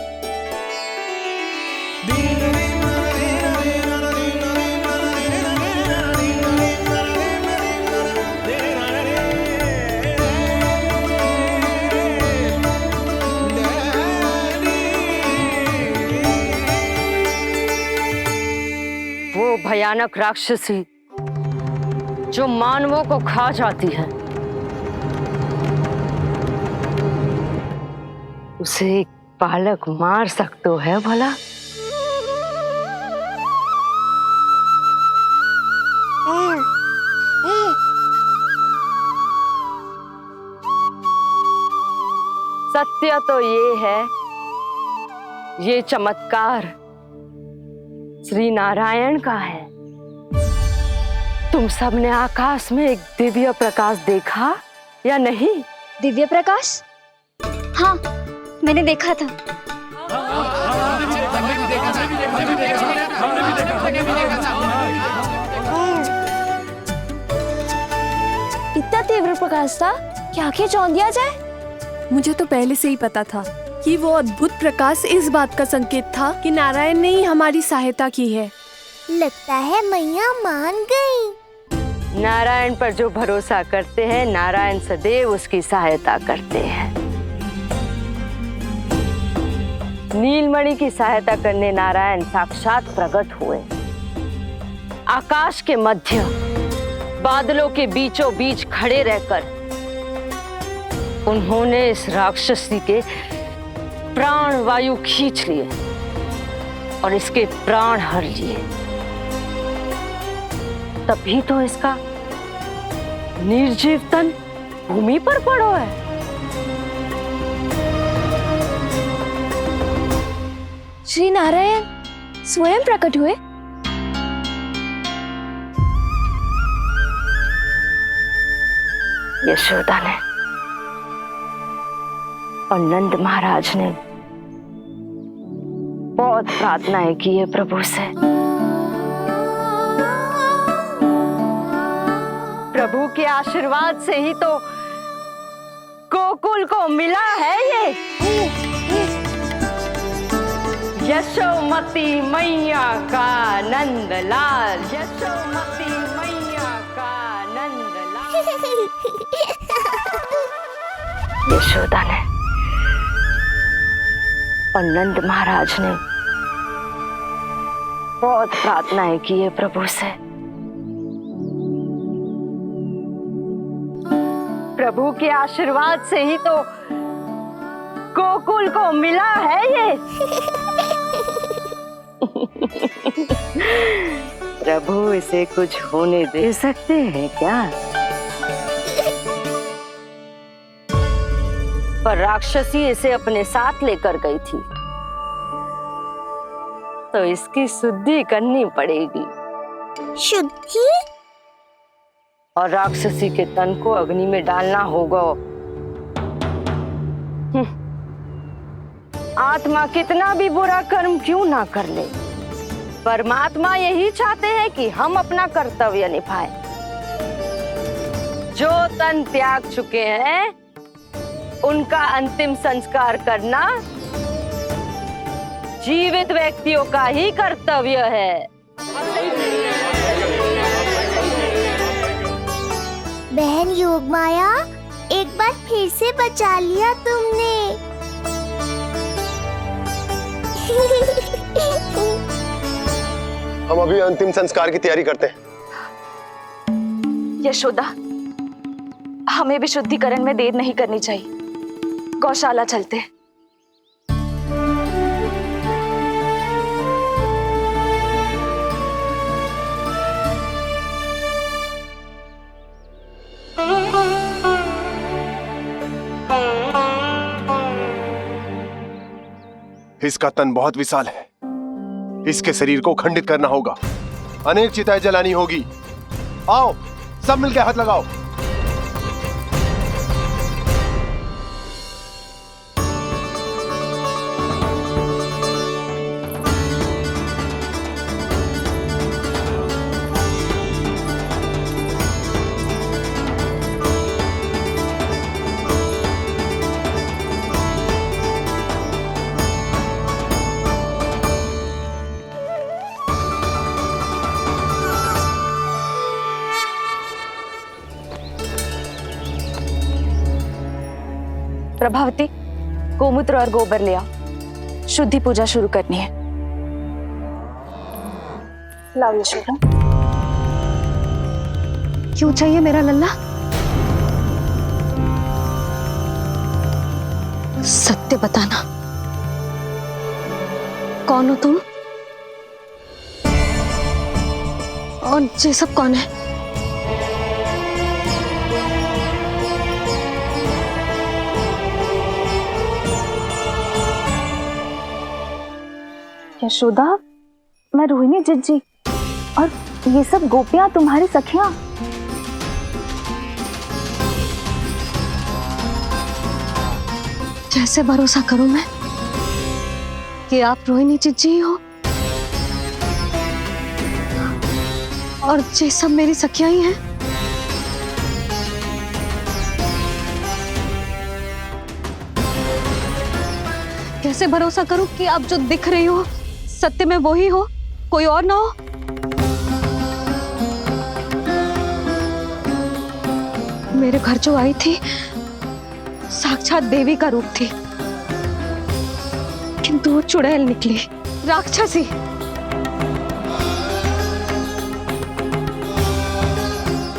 वो भयानक राक्षसी जो मानवों को खा जाती है, उसे एक बालक मार सकता है भला? सत्य तो ये है, ये चमत्कार श्री नारायण का है। तुम सबने आकाश में एक दिव्य प्रकाश देखा या नहीं? दिव्य प्रकाश? हाँ, मैंने देखा था। इतना तीव्र प्रकाश था कि आंखें चौंध दिया जाए। मुझे तो पहले से ही पता था कि वो अद्भुत प्रकाश इस बात का संकेत था कि नारायण ने ही हमारी सहायता की है। लगता है मैया मान गई। नारायण पर जो भरोसा करते हैं, नारायण सदैव उसकी सहायता करते हैं। नीलमणि की सहायता करने नारायण साक्षात प्रकट हुए। आकाश के मध्य बादलों के बीचों बीच खड़े रहकर उन्होंने इस राक्षसी के प्राण वायु खींच लिए और इसके प्राण हर लिए। तभी तो इसका निर्जीव तन भूमि पर पड़ो है। श्री नारायण स्वयं प्रकट हुए। यशोदा ने और नंद महाराज ने बहुत प्रार्थनाएं की है प्रभु से। प्रभु के आशीर्वाद से ही तो गोकुल को मिला है ये। यशोमती मैया का नंदलाल, यशोमती मैया का नंदलाल। यशोदा ने और नंद महाराज ने बहुत प्रार्थनाएं की है प्रभु से। प्रभु के आशीर्वाद से ही तो गोकुल को मिला है ये। प्रभु इसे कुछ होने दे सकते हैं क्या? पर राक्षसी इसे अपने साथ लेकर गई थी, तो इसकी शुद्धि करनी पड़ेगी। शुद्धि? और राक्षसी के तन को अग्नि में डालना होगा। आत्मा कितना भी बुरा कर्म क्यों ना कर ले, परमात्मा यही चाहते हैं कि हम अपना कर्तव्य निभाएं। जो तन त्याग चुके हैं उनका अंतिम संस्कार करना जीवित व्यक्तियों का ही कर्तव्य है। बहन योगमाया, एक बार फिर से बचा लिया तुमने। हम अभी अंतिम संस्कार की तैयारी करते हैं। यशोदा, हमें भी शुद्धिकरण में देर नहीं करनी चाहिए। गौशाला चलते हैं। इसका तन बहुत विशाल है, इसके शरीर को खंडित करना होगा, अनेक चिताएं जलानी होगी। आओ सब मिलकर हाथ लगाओ। प्रभावती, गोमूत्र और गोबर ले आओ। शुद्धि पूजा शुरू करनी है। लाओ यशोदा। क्यों चाहिए मेरा लल्ला? सत्य बताना, कौन हो तुम और ये सब कौन है? यशोदा, मैं रोहिणी जिज्जी और ये सब गोपियां तुम्हारी सखियां। कैसे भरोसा करूं मैं कि आप रोहिणी जिज्जी हो और ये सब मेरी सखियां ही हैं? कैसे भरोसा करूं कि आप जो दिख रही हो सत्य में वो ही हो, कोई और ना हो? मेरे घर जो आई थी साक्षात देवी का रूप थी, किंतु वो चुड़ैल निकली, राक्षसी।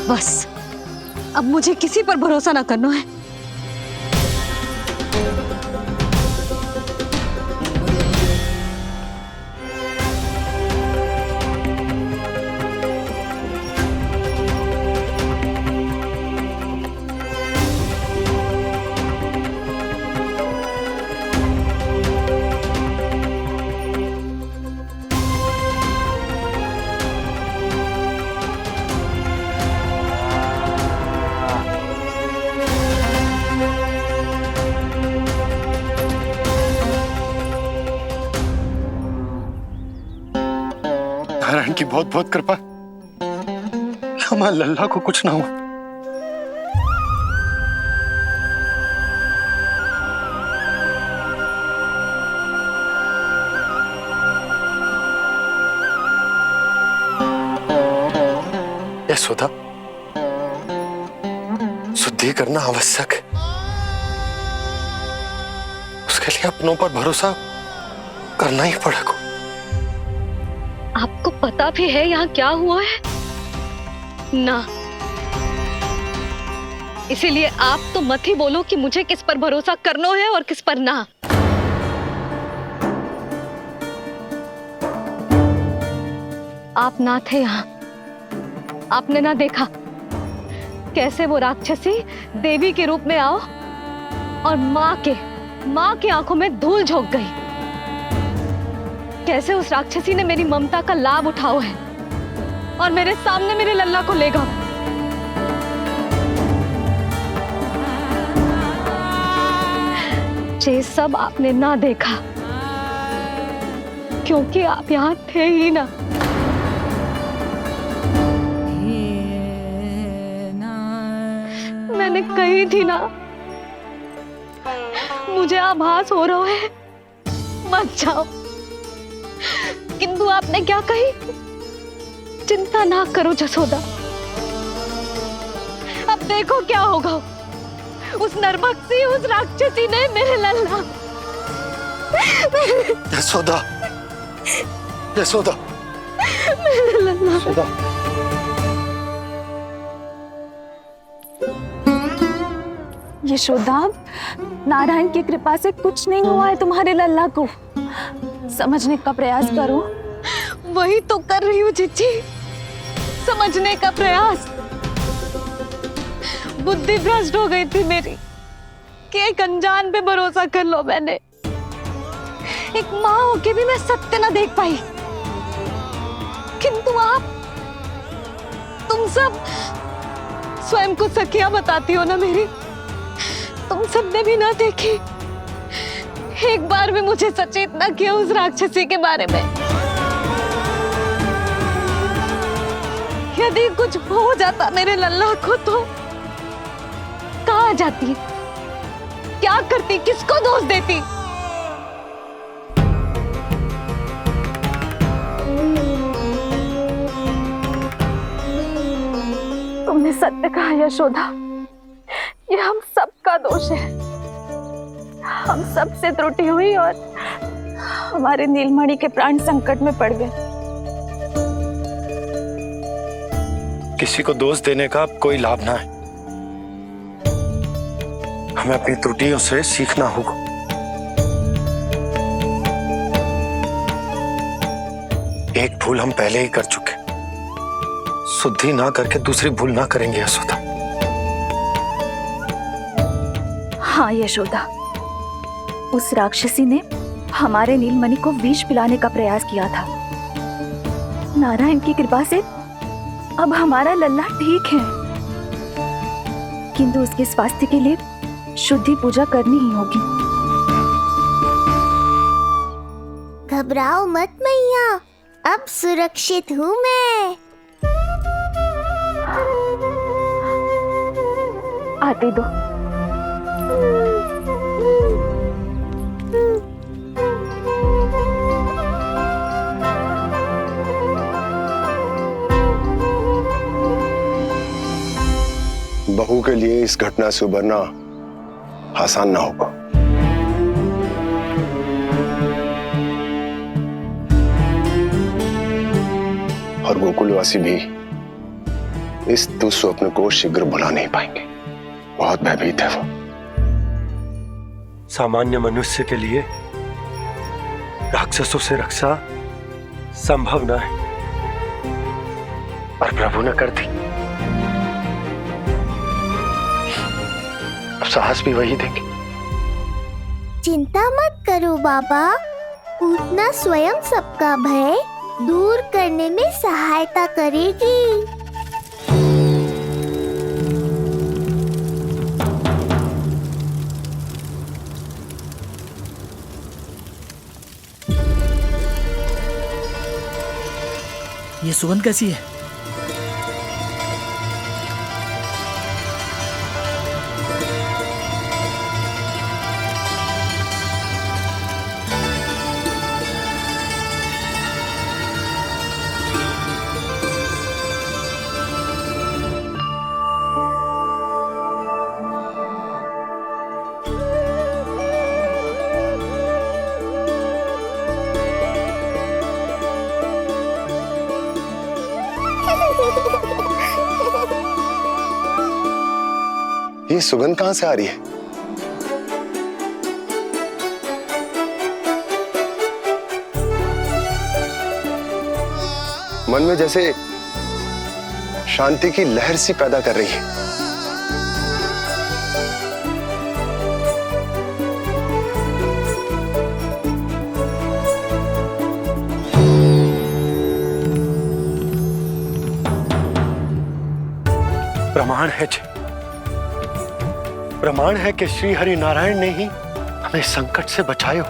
बस अब मुझे किसी पर भरोसा ना करना है। नारायण की बहुत बहुत कृपा, हमारे लल्ला को कुछ ना हो। यशोदा, शुद्धि करना आवश्यक है, उसके लिए अपनों पर भरोसा करना ही पड़ेगा। आप पता भी है यहाँ क्या हुआ है? ना, इसीलिए आप तो मत ही बोलो कि मुझे किस पर भरोसा करना है और किस पर ना। आप ना थे यहाँ, आपने ना देखा कैसे वो राक्षसी देवी के रूप में आओ और माँ के आंखों में धूल झोंक गई। कैसे उस राक्षसी ने मेरी ममता का लाभ उठाओ है और मेरे सामने मेरे लल्ला को ले गया। ये सब आपने ना देखा क्योंकि आप यहाँ थे ही ना। मैंने कही थी ना, मुझे आभास हो रहा है, मत जाओ। किंतु आपने क्या कही? चिंता ना करो जसोदा, अब देखो क्या होगा। उस नरभक्षी, उस राक्षसी ने मेरे लल्ला। यशोदा, यशोदा, मेरे लल्ला। यशोदा। यशोदा, नारायण की कृपा से कुछ नहीं हुआ है तुम्हारे लल्ला को। समझने का प्रयास करो। वही तो कर रही हूँ चिच्ची, समझने का प्रयास। बुद्धि भ्रष्ट हो गई थी मेरी कि एक अनजान पे भरोसा कर लो मैंने। एक माँ होके भी मैं सत्य ना देख पाई। किंतु आप, तुम सब स्वयं को सखिया बताती हो ना मेरी, तुम सबने भी ना देखी। एक बार भी मुझे सचेत ना किया उस राक्षसी के बारे में। यदि कुछ हो जाता मेरे लल्ला को तो कहाँ जाती, क्या करती, किसको दोष देती? तुमने सत्य कहा यशोदा, ये हम सबका दोष है। हम सबसे त्रुटि हुई और हमारे नीलमणि के प्राण संकट में पड़ गए। किसी को दोष देने का कोई लाभ ना है। हमें अपनी त्रुटियों से सीखना होगा। एक भूल हम पहले ही कर चुके, शुद्धि ना करके दूसरी भूल ना करेंगे यशोदा। हाँ यशोदा, उस राक्षसी ने हमारे नीलमणि को विष पिलाने का प्रयास किया था। नारायण की कृपा से अब हमारा लल्ला ठीक है, किंतु उसके स्वास्थ्य के लिए शुद्धि पूजा करनी ही होगी। घबराओ मत मैया, अब सुरक्षित हूँ मैं। आते दो। बहू के लिए इस घटना से उबरना आसान ना होगा। और गोकुलवासी भी इस दुस्वप्न को शीघ्र भुला नहीं पाएंगे। बहुत भयभीत है वो। सामान्य मनुष्य के लिए राक्षसों से रक्षा संभव न है, पर प्रभु ने कर दी। अब साहस भी वही देंगे। चिंता मत करो बाबा, पूतना स्वयं सबका भय दूर करने में सहायता करेगी। ये सुगंध कैसी है? ये सुगंध कहां से आ रही है? मन में जैसे शांति की लहर सी पैदा कर रही है। प्रमाण है कि श्री हरि नारायण ने ही हमें संकट से बचायो।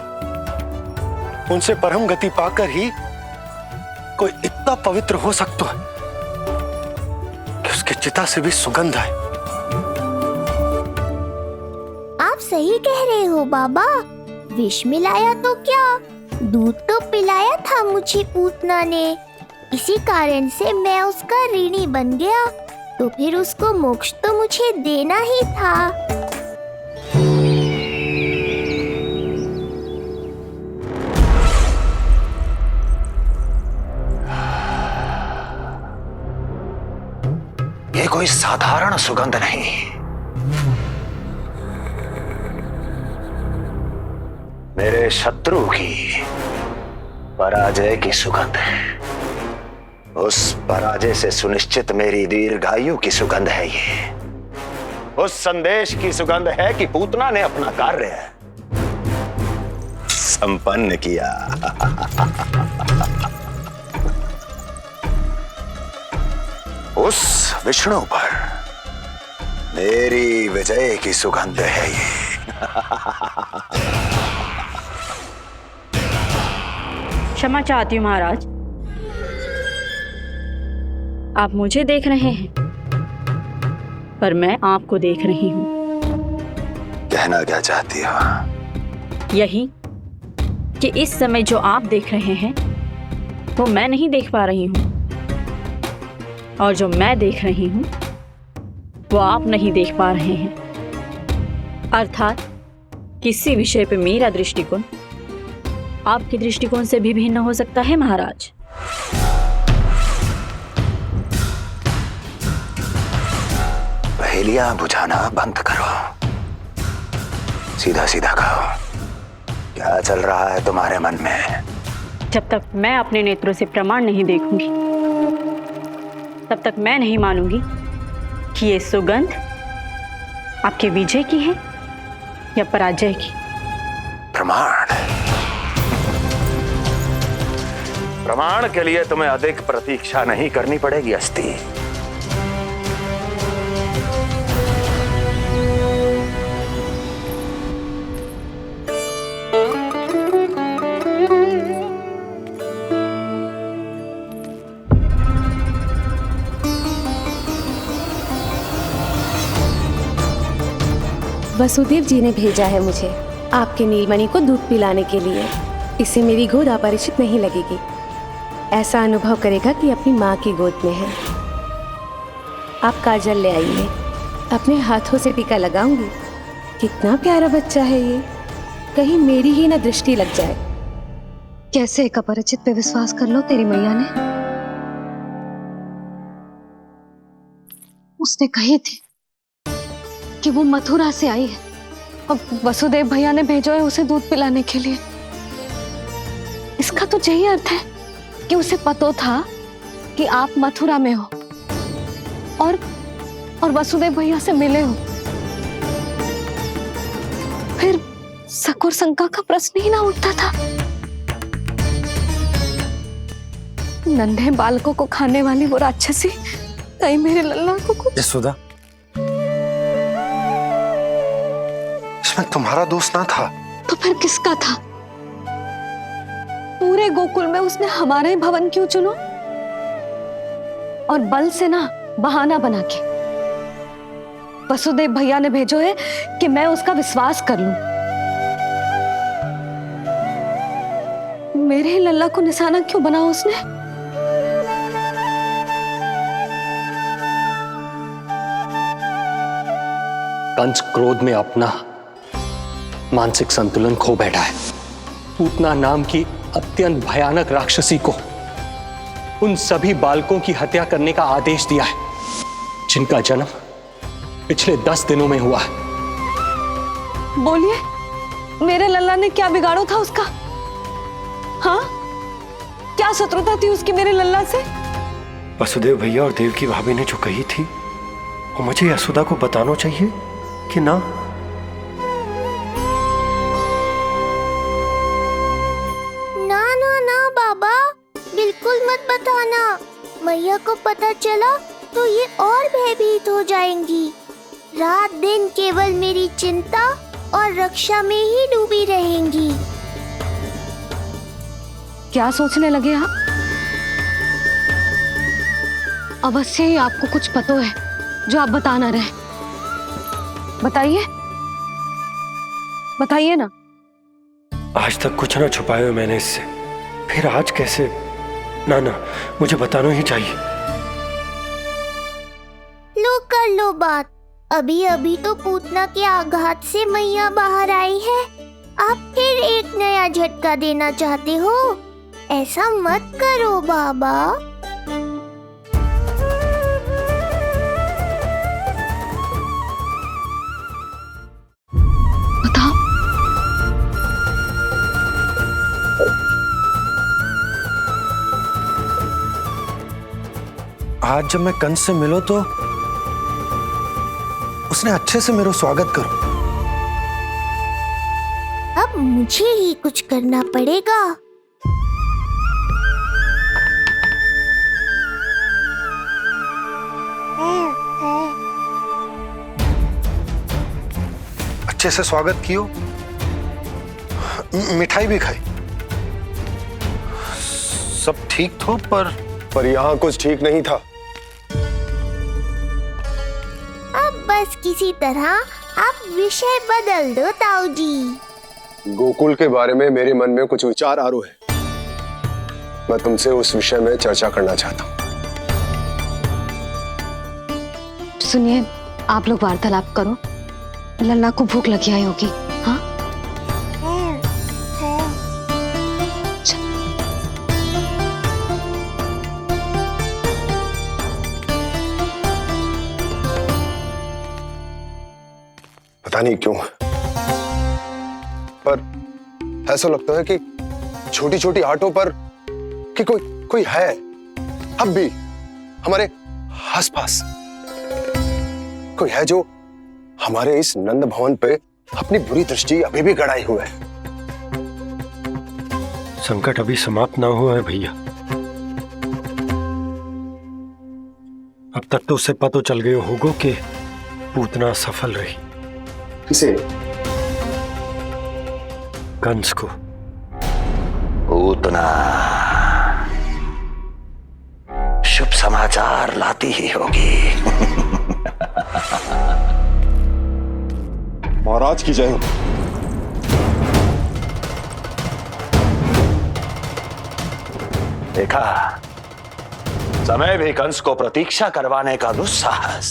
उनसे परम गति पाकर ही कोई इतना पवित्र हो सकता है कि उसके चिता से भी सुगंध आए। आप सही कह रहे हो बाबा। विष मिलाया तो क्या, दूध तो पिलाया था मुझे पूतना ने। इसी कारण से मैं उसका ऋणी बन गया, तो फिर उसको मोक्ष तो मुझे देना ही था। ये कोई साधारण सुगंध नहीं, मेरे शत्रु की पराजय की सुगंध है। उस पराजय से सुनिश्चित मेरी दीर्घायु की सुगंध है ये। उस संदेश की सुगंध है कि पूतना ने अपना कार्य संपन्न किया। उस विष्णु पर मेरी विजय की सुगंध है ये। क्षमा चाहती हूँ महाराज, आप मुझे देख रहे हैं पर मैं आपको देख रही हूँ। कहना क्या चाहती हो? यही कि इस समय जो आप देख रहे हैं वो मैं नहीं देख पा रही हूँ, और जो मैं देख रही हूँ वो आप नहीं देख पा रहे हैं। अर्थात किसी विषय पे मेरा दृष्टिकोण आपके दृष्टिकोण से भी भिन्न हो सकता है महाराज। पहेलियां बुझाना बंद करो, सीधा सीधा कहो, क्या चल रहा है तुम्हारे मन में? जब तक मैं अपने नेत्रों से प्रमाण नहीं देखूंगी तब तक मैं नहीं मानूंगी कि ये सुगंध आपके विजय की है या पराजय की। प्रमाण के लिए तुम्हें अधिक प्रतीक्षा नहीं करनी पड़ेगी अस्ति। वसुदेव जी ने भेजा है मुझे आपके नीलमणि को दूध पिलाने के लिए। इससे मेरी गोद अपरिचित नहीं लगेगी, ऐसा अनुभव करेगा कि अपनी माँ की गोद में है। आप काजल ले आइए, अपने हाथों से टीका लगाऊंगी। कितना प्यारा बच्चा है ये, कहीं मेरी ही ना दृष्टि लग जाए। कैसे एक अपरिचित पे विश्वास कर लो तेरी मैया ने? उसने कही थी कि वो मथुरा से आई है और वसुदेव भैया ने भेजा है उसे दूध पिलाने के लिए। इसका तो यही अर्थ है कि उसे पता था कि आप मथुरा में हो और वसुदेव भैया से मिले हो। फिर शक और शंका का प्रश्न ही ना उठता था। नन्हे बालकों को खाने वाली वो राक्षसी कहीं मेरे लल्ला को कुछ। यशोदा, इसमें तुम्हारा दोष ना था। तो फिर किसका था? पूरे गोकुल में उसने हमारा ही भवन क्यों चुना? और बल से ना बहाना बना के वसुदेव भैया ने भेजो है कि मैं उसका विश्वास कर लूं। मेरे ही लल्ला को निशाना क्यों बनाया उसने? कंस क्रोध में अपना मानसिक संतुलन खो बैठा है। पूतना नाम की अत्यंत भयानक राक्षसी को उन सभी बालकों की हत्या करने का आदेश दिया है जिनका जन्म पिछले 10 दिनों में हुआ है। बोलिए, मेरे लल्ला ने क्या बिगाड़ो था उसका? हाँ, क्या शत्रुता थी उसकी मेरे लल्ला से? वसुदेव भैया और देवकी भाभी ने जो कही थी वो मुझे यशोदा को बताना चाहिए कि ना? ना ना ना बाबा, बिल्कुल मत बताना। मैया को पता चला तो ये और भयभीत हो जाएंगी। रात दिन केवल मेरी चिंता और रक्षा में ही डूबी रहेंगी। क्या सोचने लगे आप? अवश्य ही आपको कुछ पता है जो आप बता ना रहे। बताइए, बताइए ना। आज तक कुछ ना छुपाया है मैंने इससे, फिर आज कैसे? ना ना, मुझे बताना ही चाहिए। लो कर लो बात। अभी अभी तो पूतना के आघात से मैया बाहर आई है, आप फिर एक नया झटका देना चाहते हो? ऐसा मत करो बाबा। बताओ। आज जब मैं कंस से मिलो तो उसने अच्छे से मेरा स्वागत करो। अब मुझे ही कुछ करना पड़ेगा। अच्छे से स्वागत कियो, मिठाई भी खाई, सब ठीक तो, पर यहाँ कुछ ठीक नहीं था। अब बस किसी तरह आप विषय बदल दो ताऊ जी। गोकुल के बारे में मेरे मन में कुछ विचार आ रहे हैं। मैं तुमसे उस विषय में चर्चा करना चाहता हूँ। सुनिए, आप लोग वार्तालाप करो। लल्ला को भूख लगी आई होगी। हाँ, पता नहीं क्यों, पर ऐसा लगता है कि छोटी छोटी आटों पर कि कोई है अब भी हमारे आसपास। कोई है जो हमारे इस नंद भवन पे अपनी बुरी दृष्टि अभी भी गड़ाए हुए है। संकट अभी समाप्त ना हुआ है भैया। अब तक तो उससे पता चल गया होगा कि पूतना सफल रही। किसे? कंस को। पूतना शुभ समाचार लाती ही होगी। महाराज की जय हो। देखा, समय भी कंस को प्रतीक्षा करवाने का दुस्साहस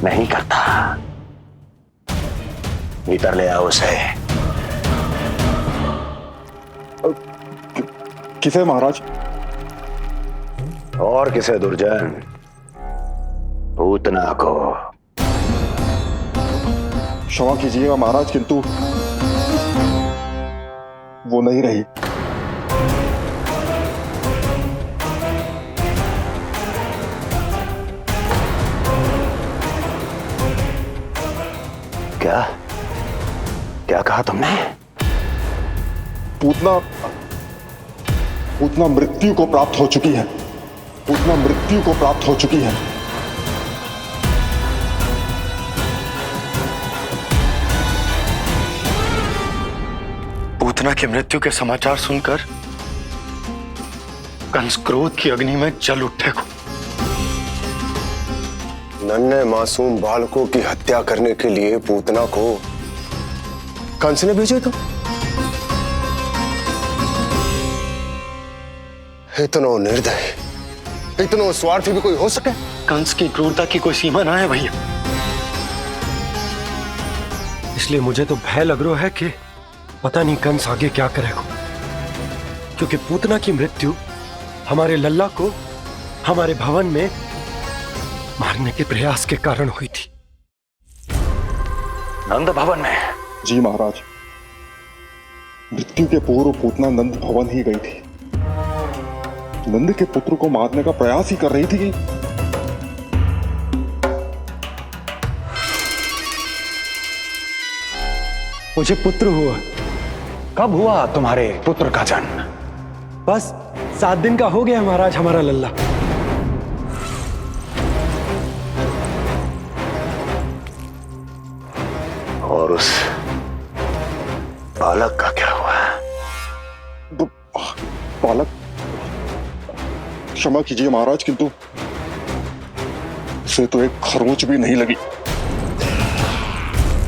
नहीं करता। भीतर ले आओ उसे। किसे महाराज? और किसे दुर्जन? पूतना को। क्षमा कीजिएगा महाराज, किंतु वो नहीं रही। क्या क्या कहा तुमने? पूतना मृत्यु को प्राप्त हो चुकी है। पूतना मृत्यु को प्राप्त हो चुकी है। पूतना की मृत्यु के समाचार सुनकर कंस क्रोध की अग्नि में जल उठे को। नन्हे मासूम बालकों की हत्या करने के लिए पूतना को कंस ने भेजे। तो इतना निर्दय, इतना स्वार्थी भी कोई हो सके? कंस की क्रूरता की कोई सीमा ना है भैया। इसलिए मुझे तो भय लग रहा है कि पता नहीं कंस आगे क्या करेगा। क्योंकि पूतना की मृत्यु हमारे लल्ला को हमारे भवन में मारने के प्रयास के कारण हुई थी। नंद भवन में? जी महाराज, मृत्यु के पूर्व पूतना नंद भवन ही गई थी। नंद के पुत्र को मारने का प्रयास ही कर रही थी। मुझे पुत्र हुआ। कब हुआ तुम्हारे पुत्र का जन्म? बस 7 दिन का हो गया महाराज हमारा लल्ला। और उस बालक का क्या हुआ? बालक, क्षमा कीजिए महाराज, किंतु उसे तो एक खरोंच भी नहीं लगी।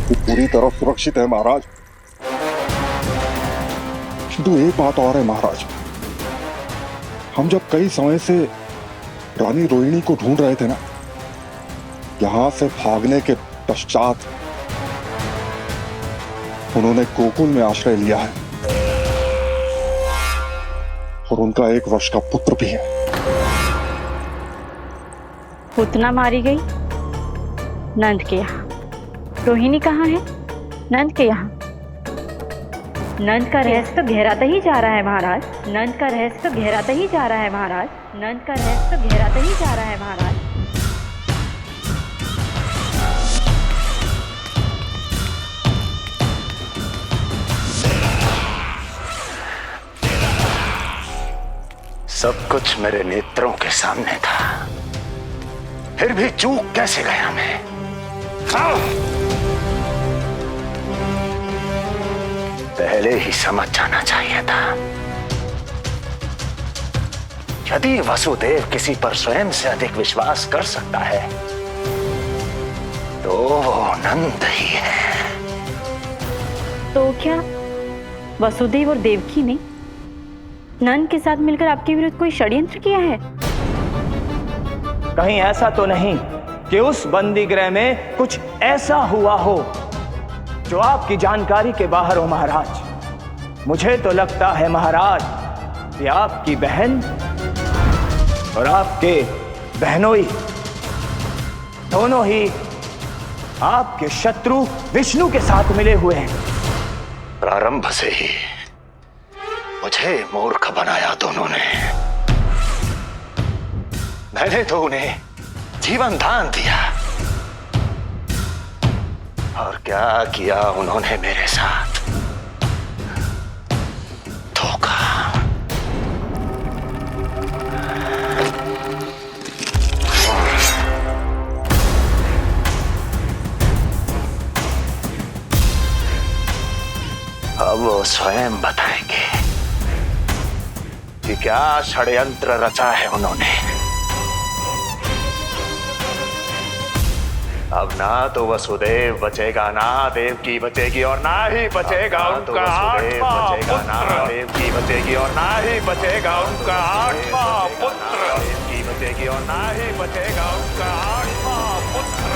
वो पूरी तरह सुरक्षित है महाराज। किंतु एक बात और है महाराज, हम जब कई समय से रानी रोहिणी को ढूंढ रहे थे ना, यहां से भागने के पश्चात उन्होंने गोकुल में आश्रय लिया है और उनका 1 वर्ष का पुत्र भी है। पूतना मारी गई नंद के यहाँ। रोहिणी कहाँ है? नंद के यहाँ। नंद का रहस्य तो गहराता ही जा रहा है महाराज। नंद का रहस्य तो गहराता ही जा रहा है महाराज। नंद का रहस्य तो गहराता ही जा रहा है महाराज। सब कुछ मेरे नेत्रों के सामने था, फिर भी चूक कैसे गया मैं? पहले ही समझ जाना चाहिए था। यदि वसुदेव किसी पर स्वयं से अधिक विश्वास कर सकता है तो वो नंद ही है। तो क्या वसुदेव और देवकी ने नंद के साथ मिलकर आपके विरुद्ध कोई षड्यंत्र किया है? कहीं ऐसा तो नहीं कि उस बंदी गृह में कुछ ऐसा हुआ हो जो आपकी जानकारी के बाहर हो महाराज। मुझे तो लगता है महाराज कि आपकी बहन और आपके बहनोई दोनों ही आपके शत्रु विष्णु के साथ मिले हुए हैं। प्रारंभ से ही मुझे मूर्ख बनाया दोनों ने। मैंने तो उन्हें जीवन दान दिया, और क्या किया उन्होंने मेरे साथ? धोखा। अब वो स्वयं बताएंगे कि क्या षड्यंत्र रचा है उन्होंने। अब ना तो वसुदेव बचेगा, ना देवकी बचेगी, और ना ही बचेगा उनका आठवां पुत्र। ना देवकी बचेगी और ना ही बचेगा उनका आठवां पुत्र। देवकी बचेगी और ना ही बचेगा उनका आठवां पुत्र।